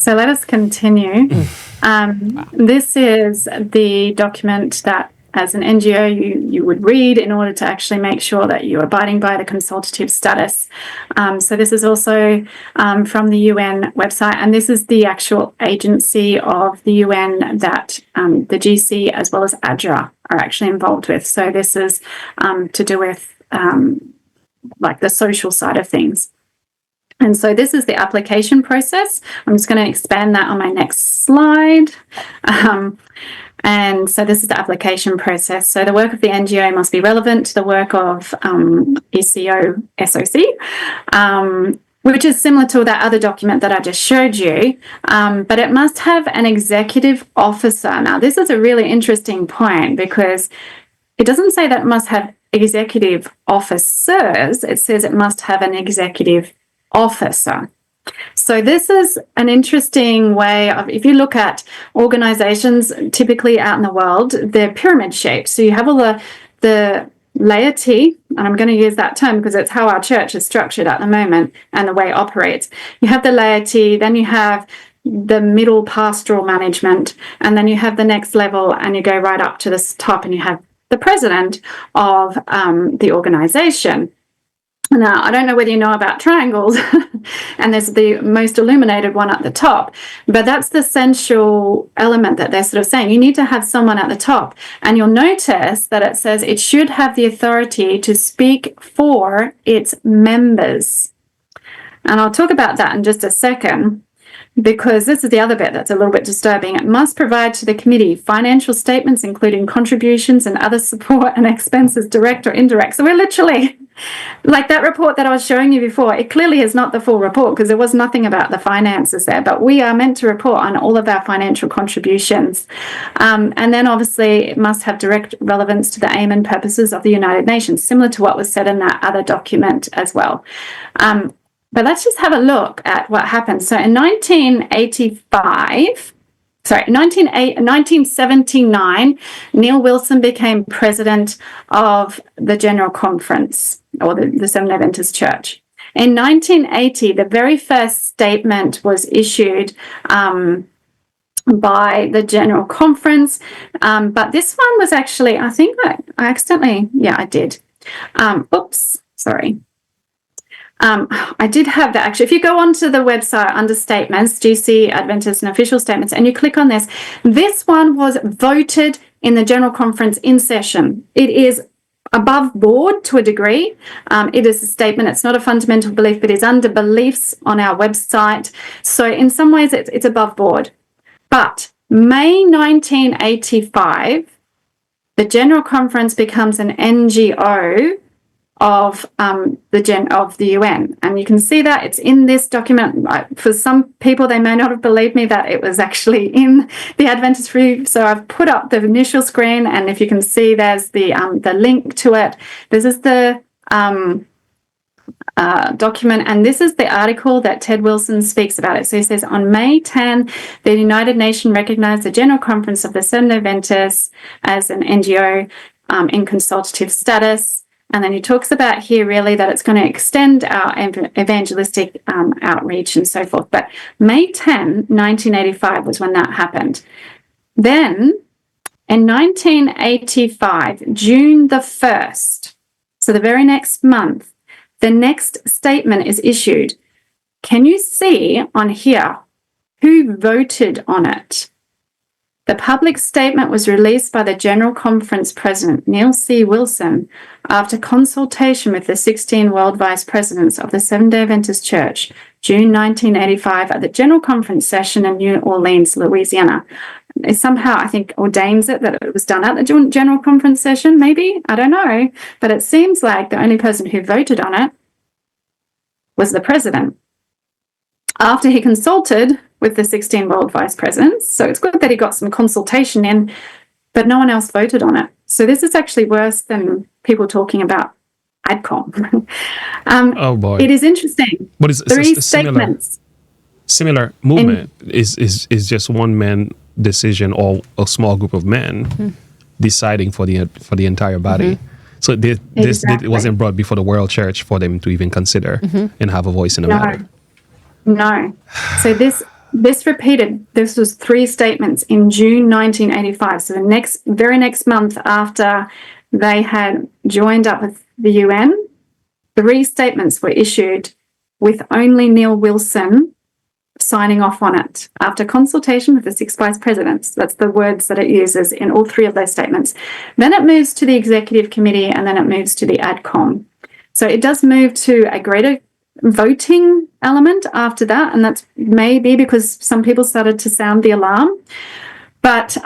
So let us continue. This is the document that, as an NGO, you would read in order to actually make sure that you're abiding by the consultative status. So this is also from the UN website, and this is the actual agency of the UN that the GC as well as ADRA are actually involved with. So this is to do with like the social side of things. And so this is the application process. I'm just going to expand that on my next slide. And so this is the application process. So the work of the NGO must be relevant to the work of ECO SOC, which is similar to that other document that I just showed you, but it must have an executive officer. Now, this is a really interesting point because it doesn't say that it must have executive officers. It says it must have an executive officer. So this is an interesting way of, if you look at organizations typically out in the world, they're pyramid shaped. So you have all the laity, and I'm going to use that term because it's how our church is structured at the moment and the way it operates. You have the laity, then you have the middle pastoral management, and then you have the next level and you go right up to the top and you have the president of the organization. Now, I don't know whether you know about triangles, and there's the most illuminated one at the top, but that's the essential element that they're sort of saying. You need to have someone at the top, and you'll notice that it says it should have the authority to speak for its members. And I'll talk about that in just a second, because this is the other bit that's a little bit disturbing. It must provide to the committee financial statements, including contributions and other support and expenses, direct or indirect. So we're literally, like that report that I was showing you before, it clearly is not the full report because there was nothing about the finances there, but we are meant to report on all of our financial contributions. And then obviously it must have direct relevance to the aim and purposes of the United Nations, similar to what was said in that other document as well. But let's just have a look at what happened. So in 1979, Neil Wilson became president of the General Conference, or the Seventh-day Adventist Church. In 1980, the very first statement was issued by the General Conference, but this one was actually, I think I accidentally, I did. I did have that actually. If you go onto the website under statements, GC Adventist and official statements, and you click on this one was voted in the General Conference in session. It is above board to a degree. It is a statement. It's not a fundamental belief, but it's under beliefs on our website. So in some ways it's above board. But May 1985, the General Conference becomes an NGO of the UN, and you can see that it's in this document. For some people, they may not have believed me that it was actually in the Adventist Review, so I've put up the initial screen, and if you can see, there's the link to it. This is the document, and this is the article that Ted Wilson speaks about it. So he says, on May 10, the United Nations recognized the General Conference of the Seventh-day Adventists as an NGO in consultative status. And then he talks about here really that it's going to extend our evangelistic outreach and so forth. But May 10, 1985 was when that happened. Then in 1985, June the 1st, so the very next month, the next statement is issued. Can you see on here who voted on it? The public statement was released by the General Conference President, Neil C. Wilson, after consultation with the 16 world vice presidents of the Seventh-day Adventist Church, June 1985, at the General Conference session in New Orleans, Louisiana. It somehow, I think, ordains it that it was done at the General Conference session, maybe? I don't know. But it seems like the only person who voted on it was the president, after he consulted with the 16 world vice presidents. So it's good that he got some consultation in, but no one else voted on it. So this is actually worse than people talking about ADCOM. Oh boy. It is interesting. But it's Three a statements. Similar movement is just one man decision or a small group of men deciding for the entire body. So it wasn't brought before the World Church for them to even consider and have a voice in the matter. No. So this this was 3 statements in June 1985. So the very next month after they had joined up with the UN, 3 statements were issued with only Neil Wilson signing off on it after consultation with the 6 vice presidents. That's the words that it uses in all 3 of those statements. Then it moves to the executive committee, and then it moves to the ADCOM. So it does move to a greater voting element after that, and that's maybe because some people started to sound the alarm. But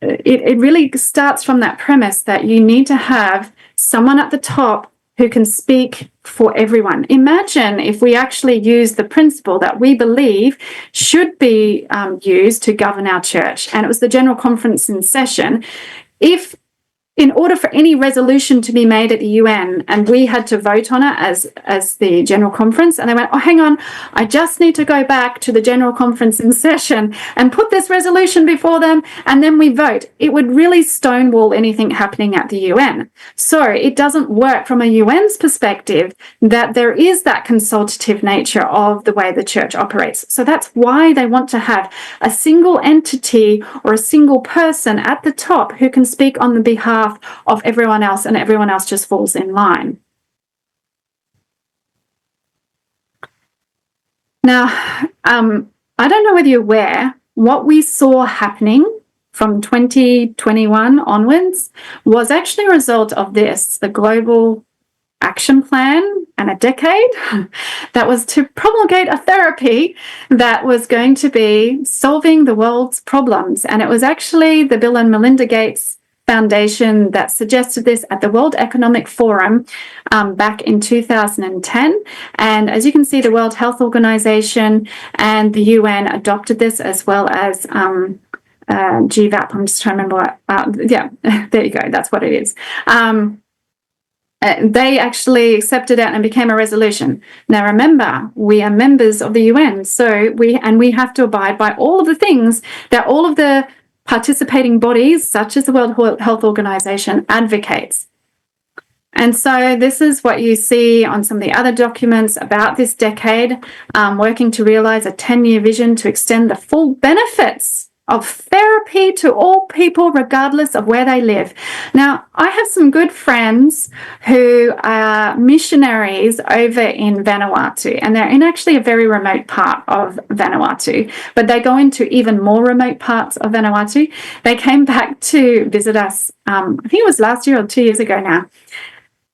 it really starts from that premise that you need to have someone at the top who can speak for everyone. Imagine if we actually use the principle that we believe should be used to govern our church, and it was the General Conference in session. If in order for any resolution to be made at the UN, and we had to vote on it as the General Conference, and they went, oh, hang on, I just need to go back to the General Conference in session and put this resolution before them, and then we vote. It would really stonewall anything happening at the UN. So it doesn't work from a UN's perspective that there is that consultative nature of the way the church operates. So that's why they want to have a single entity or a single person at the top who can speak on the behalf of everyone else, and everyone else just falls in line. Now, I don't know whether you're aware, what we saw happening from 2021 onwards was actually a result of this, the Global Action Plan, and a decade that was to promulgate a therapy that was going to be solving the world's problems. And it was actually the Bill and Melinda Gates Foundation that suggested this at the World Economic Forum back in 2010. And as you can see, the World Health Organization and the UN adopted this, as well as GVAP. I'm just trying to remember what, yeah, there you go. That's what it is. They actually accepted it and became a resolution. Now, remember, we are members of the UN, so we have to abide by all of the things that all of the participating bodies, such as the World Health Organization, advocates. And so this is what you see on some of the other documents about this decade, working to realize a 10-year vision to extend the full benefits of therapy to all people, regardless of where they live. Now, I have some good friends who are missionaries over in Vanuatu, and they're in actually a very remote part of Vanuatu, but they go into even more remote parts of Vanuatu. They came back to visit us, I think it was last year or 2 years ago now.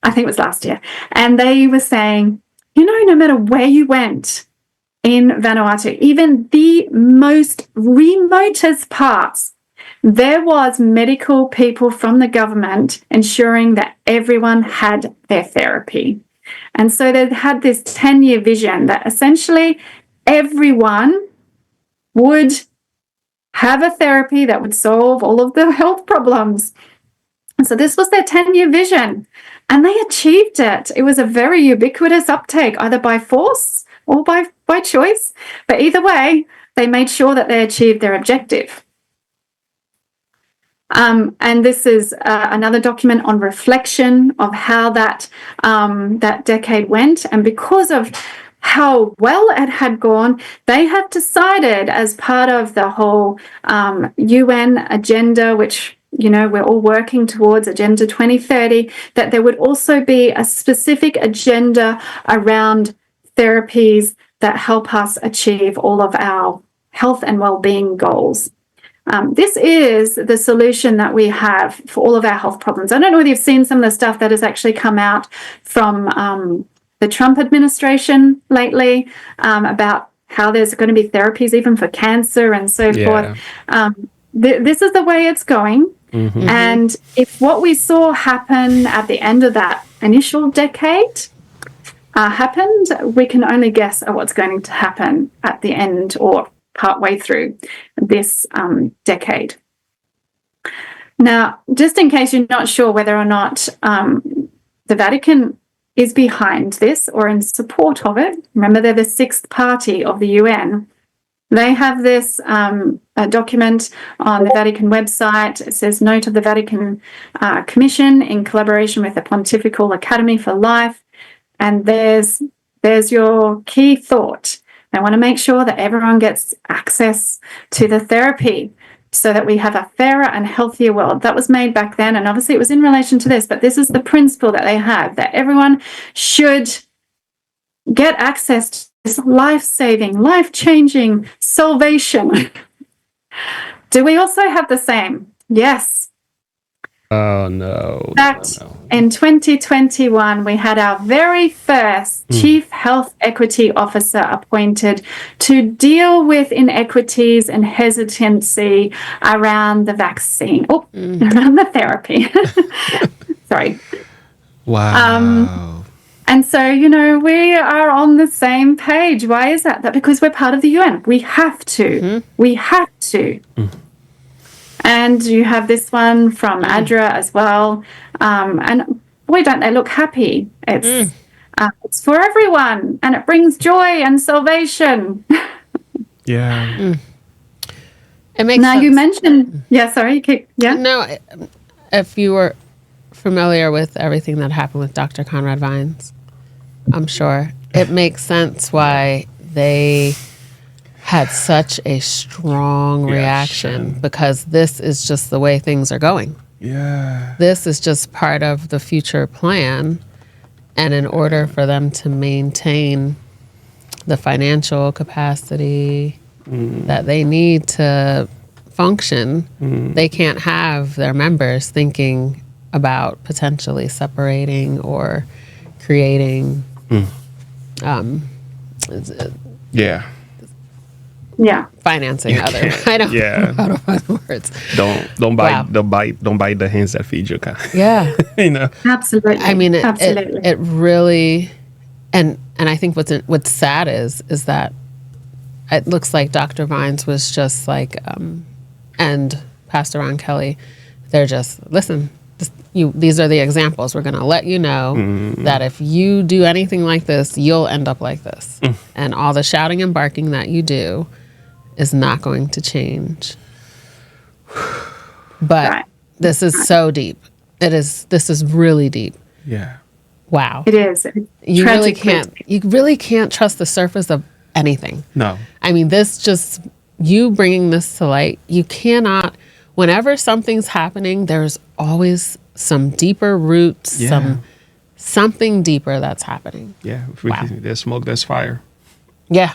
I think it was last year. And they were saying, you know, no matter where you went in Vanuatu, even the most remotest parts, there was medical people from the government ensuring that everyone had their therapy. And so they had this 10-year vision that essentially everyone would have a therapy that would solve all of the health problems. And so this was their 10-year vision, and they achieved it. It was a very ubiquitous uptake, either by force or by choice, but either way, they made sure that they achieved their objective. And this is another document on reflection of how that decade went, and because of how well it had gone, they have decided, as part of the whole UN agenda, which, you know, we're all working towards, Agenda 2030, that there would also be a specific agenda around therapies that help us achieve all of our health and well-being goals. This is the solution that we have for all of our health problems. I don't know whether you've seen some of the stuff that has actually come out from the Trump administration lately about how there's going to be therapies even for cancer and so forth. This is the way it's going. Mm-hmm. And if what we saw happen at the end of that initial decade happened, we can only guess at what's going to happen at the end or partway through this decade. Now, just in case you're not sure whether or not the Vatican is behind this or in support of it, remember they're the 6th party of the UN. They have this a document on the Vatican website. It says, note of the Vatican Commission in collaboration with the Pontifical Academy for Life. And there's your key thought. They want to make sure that everyone gets access to the therapy so that we have a fairer and healthier world. That was made back then, and obviously it was in relation to this, but this is the principle that they have, that everyone should get access to this life-saving, life-changing salvation. Do we also have the same? Yes. Oh, no. In fact, in 2021, we had our very first Chief Health Equity Officer appointed to deal with inequities and hesitancy around the vaccine, around the therapy. Sorry. Wow. And so, we are on the same page. Why is that? That because we're part of the UN. We have to. We have to. And you have this one from ADRA as well. And boy, don't they look happy. It's for everyone, and it brings joy and salvation. Yeah. It makes now, sense. you mentioned... Yeah, sorry. No, if you were familiar with everything that happened with Dr. Conrad Vines, I'm sure it makes sense why they had such a strong reaction, because this is just the way things are going. Yeah. This is just part of the future plan. And in order for them to maintain the financial capacity that they need to function, they can't have their members thinking about potentially separating or creating financing other. I don't know how to find the words. Don't bite the hands that feed you. Yeah. Absolutely. I mean, absolutely. It really, and I think what's sad is that it looks like Dr. Vines was just like, and Pastor Ron Kelly, they're just, listen, these are the examples. We're going to let you know that if you do anything like this, you'll end up like this. And all the shouting and barking that you do is not going to change. But this is so deep. This is really deep. Yeah. Wow. It is. You really can't trust the surface of anything. No. I mean, you bringing this to light, you cannot, whenever something's happening, there's always some deeper roots, something deeper that's happening. Yeah. There's smoke, there's fire. Yeah.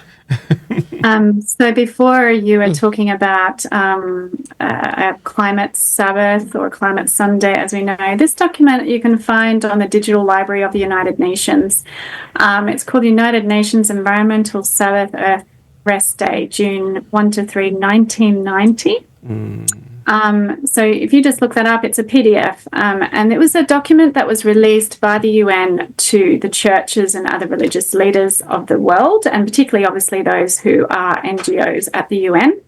So before you were talking about a climate Sabbath or climate Sunday, as we know, this document you can find on the Digital Library of the United Nations. It's called the United Nations Environmental Sabbath Earth Rest Day, June 1 to 3, 1990. So if you just look that up, it's a PDF. And it was a document that was released by the UN to the churches and other religious leaders of the world, and particularly, obviously, those who are NGOs at the UN.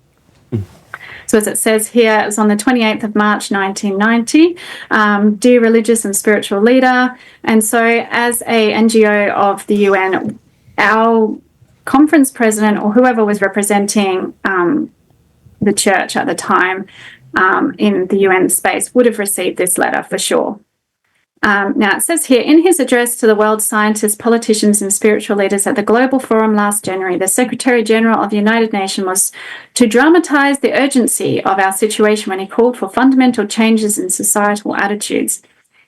So as it says here, it was on the 28th of March, 1990. Dear religious and spiritual leader. And so as a NGO of the UN, our conference president or whoever was representing the church at the time in the UN space would have received this letter for sure. Now, it says here, in his address to the world scientists, politicians, and spiritual leaders at the Global Forum last January, the Secretary General of the United Nations was to dramatize the urgency of our situation when he called for fundamental changes in societal attitudes.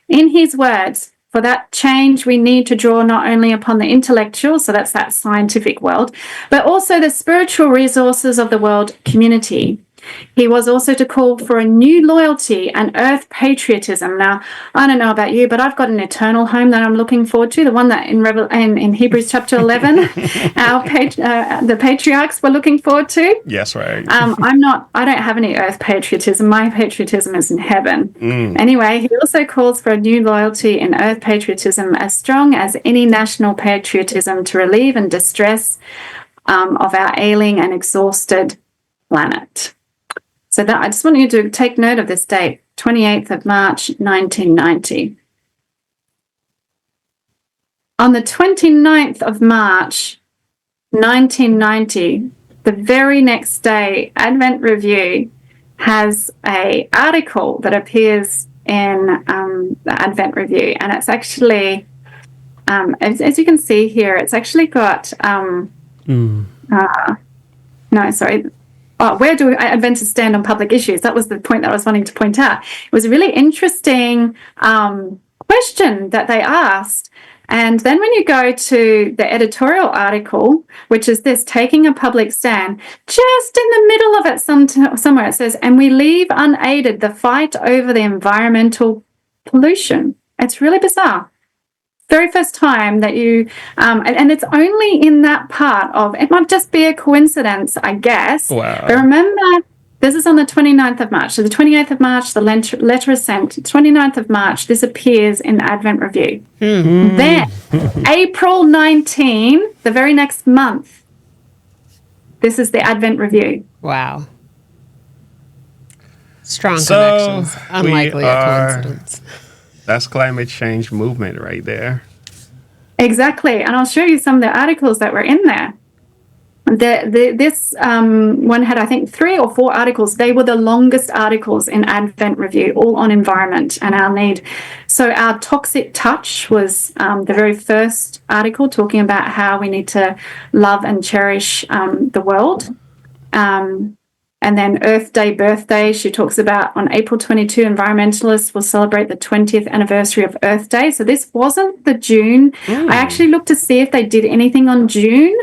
In his words, for that change, we need to draw not only upon the intellectual, so that's that scientific world, but also the spiritual resources of the world community. He was also to call for a new loyalty and earth patriotism. Now, I don't know about you, but I've got an eternal home that I'm looking forward to, the one that in Hebrews chapter 11, the patriarchs were looking forward to. Yes, right. I don't have any earth patriotism. My patriotism is in heaven. Anyway, he also calls for a new loyalty and earth patriotism as strong as any national patriotism to relieve and distress of our ailing and exhausted planet. So that I just want you to take note of this date, 28th of March, 1990. On the 29th of March, 1990, the very next day, Advent Review has an article that appears in the Advent Review, and it's actually, as you can see here, it's actually got, No, sorry. Oh, where do Adventists stand on public issues? That was the point that I was wanting to point out. It was a really interesting question that they asked. And then when you go to the editorial article, which is this, taking a public stand, just in the middle of it somewhere it says, and we leave unaided the fight over the environmental pollution. It's really bizarre. Very first time that you, and it's only in that part of, it might just be a coincidence, I guess. Wow. But remember, this is on the 29th of March. So the 28th of March, the letter is sent. 29th of March, this appears in Advent Review. Mm-hmm. Then, April 19, the very next month, this is the Advent Review. Wow. Strong connections. Unlikely a coincidence. That's climate change movement right there. Exactly. And I'll show you some of the articles that were in there. This one had, I think, 3 or 4 articles. They were the longest articles in Advent Review, all on environment and our need. So our toxic touch was the very first article, talking about how we need to love and cherish the world. And then Earth Day birthday, she talks about on April 22, environmentalists will celebrate the 20th anniversary of Earth Day. So this wasn't the June. I actually looked to see if they did anything on June,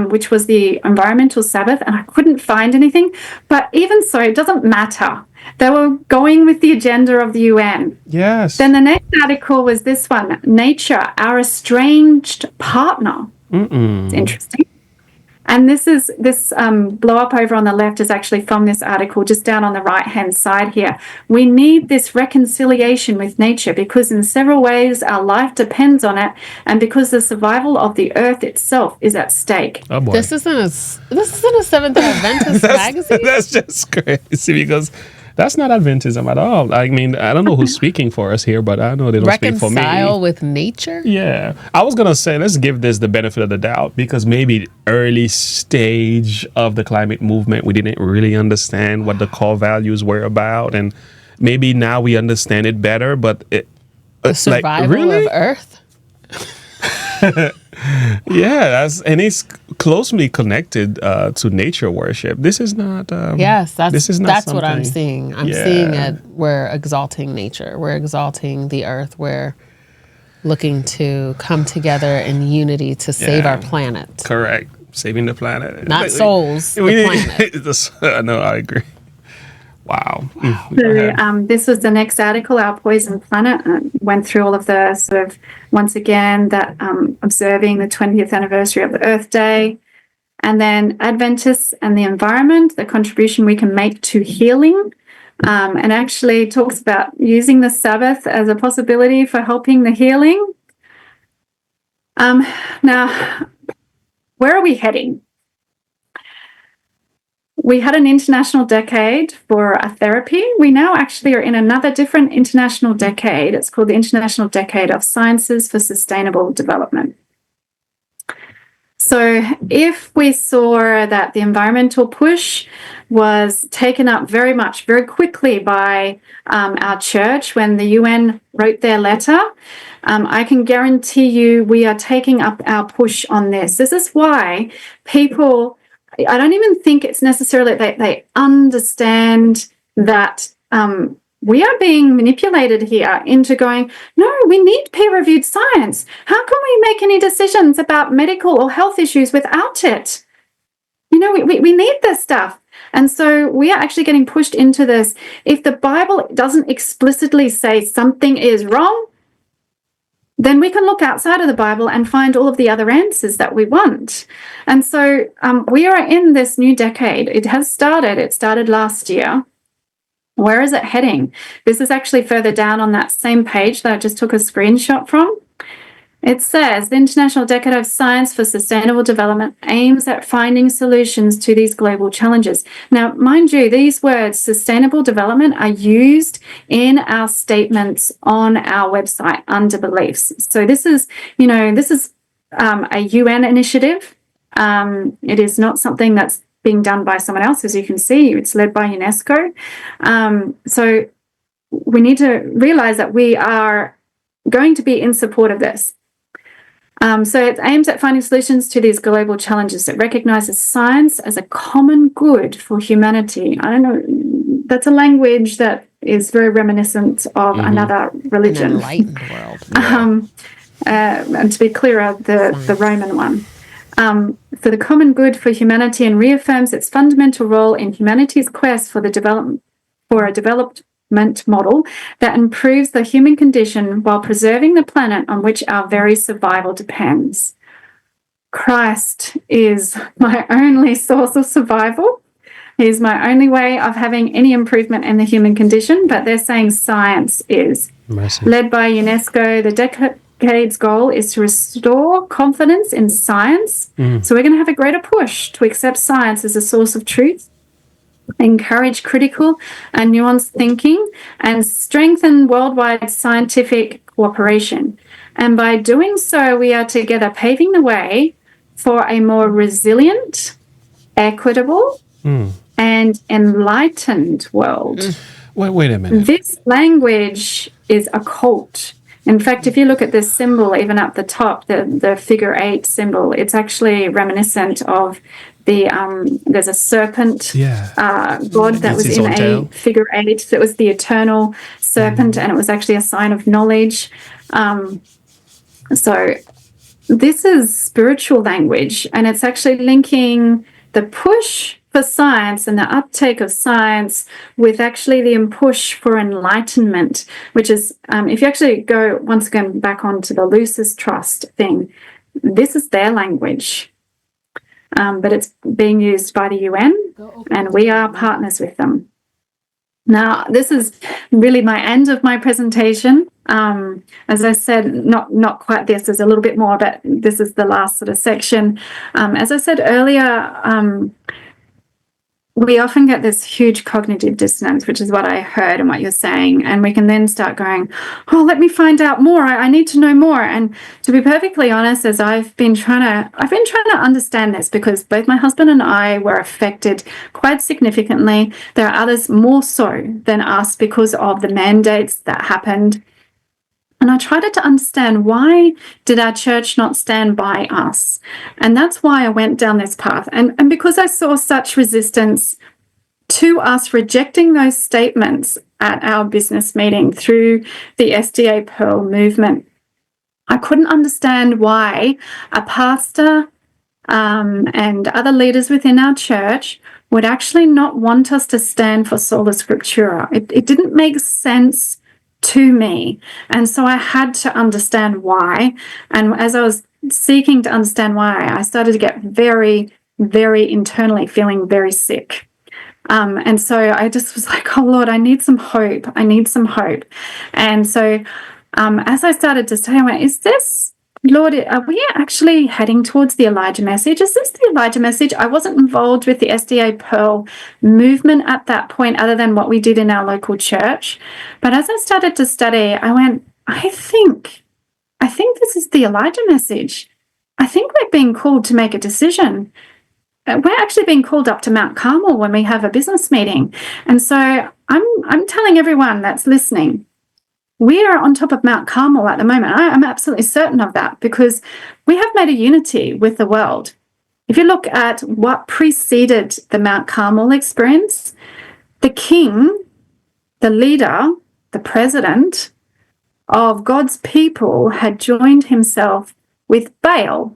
which was the environmental Sabbath, and I couldn't find anything. But even so, it doesn't matter. They were going with the agenda of the UN. Yes. Then the next article was this one, Nature, Our Estranged Partner. It's interesting. And this blow up over on the left is actually from this article, just down on the right-hand side here. We need this reconciliation with nature because in several ways our life depends on it, and because the survival of the earth itself is at stake. Oh boy. This isn't a Seventh-day Adventist magazine? That's just crazy because that's not Adventism at all. I mean, I don't know who's speaking for us here, but I know they don't speak for me. Reconcile with nature? Yeah. I was going to say, let's give this the benefit of the doubt because maybe early stage of the climate movement, we didn't really understand what the core values were about. And maybe now we understand it better, but the survival of Earth? Yeah, it's closely connected to nature worship. This is not. Yes, that's what I'm something- seeing. I'm seeing it. We're exalting nature. We're exalting the earth. We're looking to come together in unity to save our planet. Correct, saving the planet, Not souls, the planet. No, I agree. Wow. So this was the next article, Our Poison Planet. Went through all of the sort of, once again, that observing the 20th anniversary of the Earth Day. And then Adventists and the environment, the contribution we can make to healing. And actually talks about using the Sabbath as a possibility for helping the healing. Now, where are we heading? We had an international decade for a therapy. We now actually are in another different international decade. It's called the International Decade of Sciences for Sustainable Development. So if we saw that the environmental push was taken up very quickly by our church when the UN wrote their letter, I can guarantee you we are taking up our push on this. This is why people... I don't even think it's necessarily that they understand that we are being manipulated here into going, no, we need peer-reviewed science. How can we make any decisions about medical or health issues without it? You know, we need this stuff. And so we are actually getting pushed into this. If the Bible doesn't explicitly say something is wrong, then we can look outside of the Bible and find all of the other answers that we want. And so we are in this new decade. It started last year. Where is it heading? This is actually further down on that same page that I just took a screenshot from. It says, the International Decade of Science for Sustainable Development aims at finding solutions to these global challenges. Now, mind you, these words, sustainable development, are used in our statements on our website under beliefs. So this is a UN initiative. It is not something that's being done by someone else. As you can see, it's led by UNESCO. So we need to realize that we are going to be in support of this. So it aims at finding solutions to these global challenges. It recognizes science as a common good for humanity. I don't know, that's a language that is very reminiscent of another religion. An enlightened world. And to be clearer, the Roman one. For the common good for humanity, and reaffirms its fundamental role in humanity's quest for a development model that improves the human condition while preserving the planet on which our very survival depends. Christ is my only source of survival. He is my only way of having any improvement in the human condition, but they're saying science is. Mercy. Led by UNESCO, the decade's goal is to restore confidence in science. So we're going to have a greater push to accept science as a source of truth, encourage critical and nuanced thinking, and strengthen worldwide scientific cooperation. And by doing so, we are together paving the way for a more resilient, equitable, and enlightened world. Wait a minute. This language is occult. In fact, if you look at this symbol, even up the top, the figure 8 symbol, it's actually reminiscent of there's a serpent god that was in a figure 8. So it was the eternal serpent, and it was actually a sign of knowledge. So this is spiritual language, and it's actually linking the push for science and the uptake of science with actually the push for enlightenment, which is, if you actually go once again back onto the Lucis Trust thing, this is their language. But it's being used by the UN, and we are partners with them. Now, this is really my end of my presentation. As I said, not quite this, there's a little bit more, but this is the last sort of section. As I said earlier, we often get this huge cognitive dissonance, which is what I heard and what you're saying. And we can then start going, oh, let me find out more. I need to know more. And to be perfectly honest, as I've been trying to understand this, because both my husband and I were affected quite significantly. There are others more so than us because of the mandates that happened. And I tried to understand, why did our church not stand by us? And that's why I went down this path. And because I saw such resistance to us rejecting those statements at our business meeting through the SDA Pearl movement, I couldn't understand why a pastor and other leaders within our church would actually not want us to stand for sola scriptura. It didn't make sense to me. And so I had to understand why. And as I was seeking to understand why, I started to get very, very internally feeling very sick. And so I just was like, oh, Lord, I need some hope. I need some hope. And so as I started to say, I went, is this, Lord, are we actually heading towards the Elijah message? Is this the Elijah message? I wasn't involved with the SDA Pearl movement at that point, other than what we did in our local church. But as I started to study, I went, I think this is the Elijah message. I think we're being called to make a decision. We're actually being called up to Mount Carmel when we have a business meeting. And so I'm telling everyone that's listening, we are on top of Mount Carmel at the moment. I'm absolutely certain of that, because we have made a unity with the world. If you look at what preceded the Mount Carmel experience, the king, the leader, the president of God's people had joined himself with Baal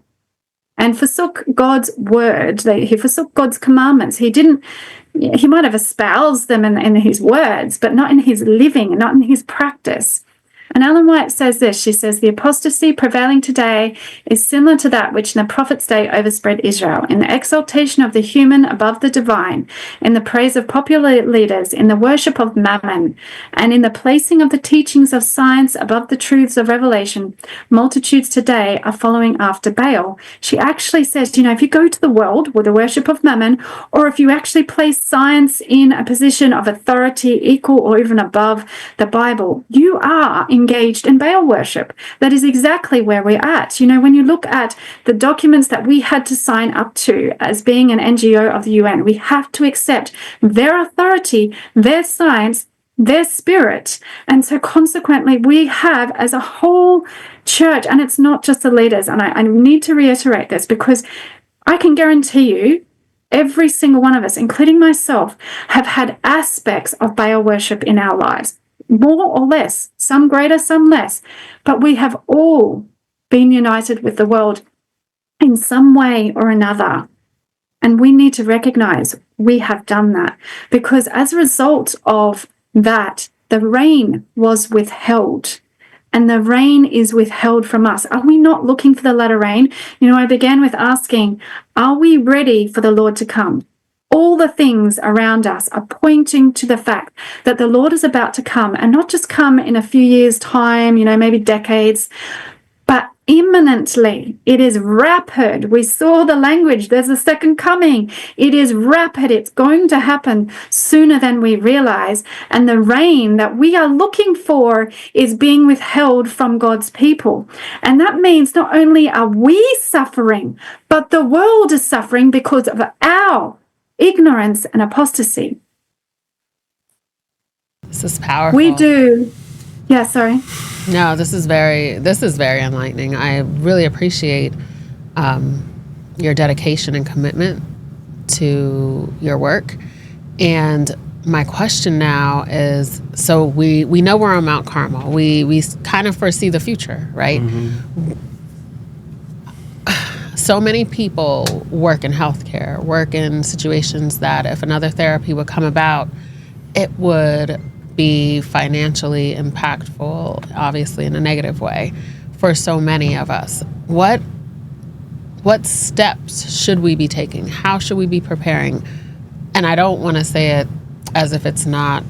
and forsook God's word. He forsook God's commandments. He might have espoused them in his words, but not in his living and not in his practice. And Ellen White says this. She says, the apostasy prevailing today is similar to that which in the prophet's day overspread Israel, in the exaltation of the human above the divine, in the praise of popular leaders, in the worship of mammon, and in the placing of the teachings of science above the truths of revelation. Multitudes today are following after Baal. She actually says, if you go to the world with the worship of mammon, or if you actually place science in a position of authority equal or even above the Bible, you are engaged in Baal worship. That is exactly where we're at. When you look at the documents that we had to sign up to as being an NGO of the UN, we have to accept their authority, their science, their spirit. And so consequently, we have as a whole church, and it's not just the leaders, and I need to reiterate this because I can guarantee you every single one of us, including myself, have had aspects of Baal worship in our lives, more or less, some greater, some less, but we have all been united with the world in some way or another. And we need to recognize we have done that, because as a result of that, the rain was withheld, and the rain is withheld from us. Are we not looking for the latter rain? I began with asking, are we ready for the Lord to come? All the things around us are pointing to the fact that the Lord is about to come, and not just come in a few years' time, maybe decades, but imminently. It is rapid. We saw the language. There's a second coming. It is rapid. It's going to happen sooner than we realize. And the rain that we are looking for is being withheld from God's people. And that means not only are we suffering, but the world is suffering because of our ignorance and apostasy. This is powerful. We do. Yeah, sorry. No, this is very enlightening. I really appreciate your dedication and commitment to your work. And my question now is, so we know we're on Mount Carmel. We kind of foresee the future, right? Mm-hmm. So many people work in healthcare, work in situations that if another therapy would come about, it would be financially impactful, obviously in a negative way, for so many of us. What steps should we be taking? How should we be preparing? And I don't want to say it as if it's not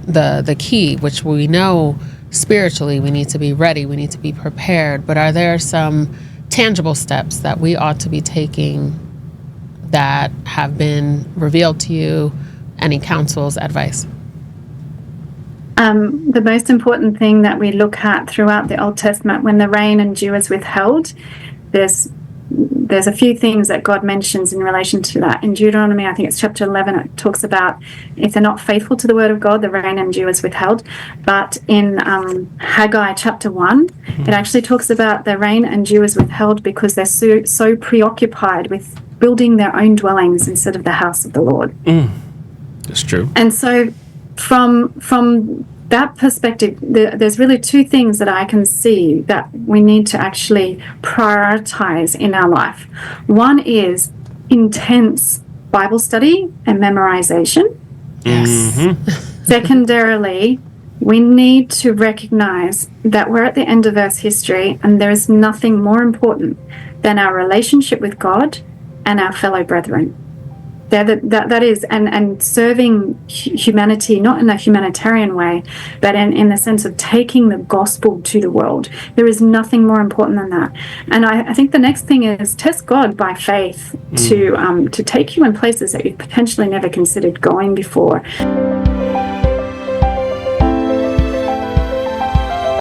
the key, which we know spiritually we need to be ready, we need to be prepared, but are there some tangible steps that we ought to be taking that have been revealed to you? Any counsels, advice? The most important thing that we look at throughout the Old Testament, when the rain and dew is withheld, there's a few things that God mentions in relation to that. In Deuteronomy, I think it's chapter 11, it talks about if they're not faithful to the word of God, the rain and dew is withheld. But in Haggai chapter 1, it actually talks about the rain and dew is withheld because they're so preoccupied with building their own dwellings instead of the house of the Lord. That's true. And so from that perspective, there's really two things that I can see that we need to actually prioritize in our life. One is intense Bible study and memorization. Yes. Mm-hmm. Secondarily, we need to recognize that we're at the end of Earth's history, and there is nothing more important than our relationship with God and our fellow brethren. That is, and serving humanity, not in a humanitarian way, but in the sense of taking the gospel to the world. There is nothing more important than that. And I think the next thing is test God by faith to take you in places that you've potentially never considered going before.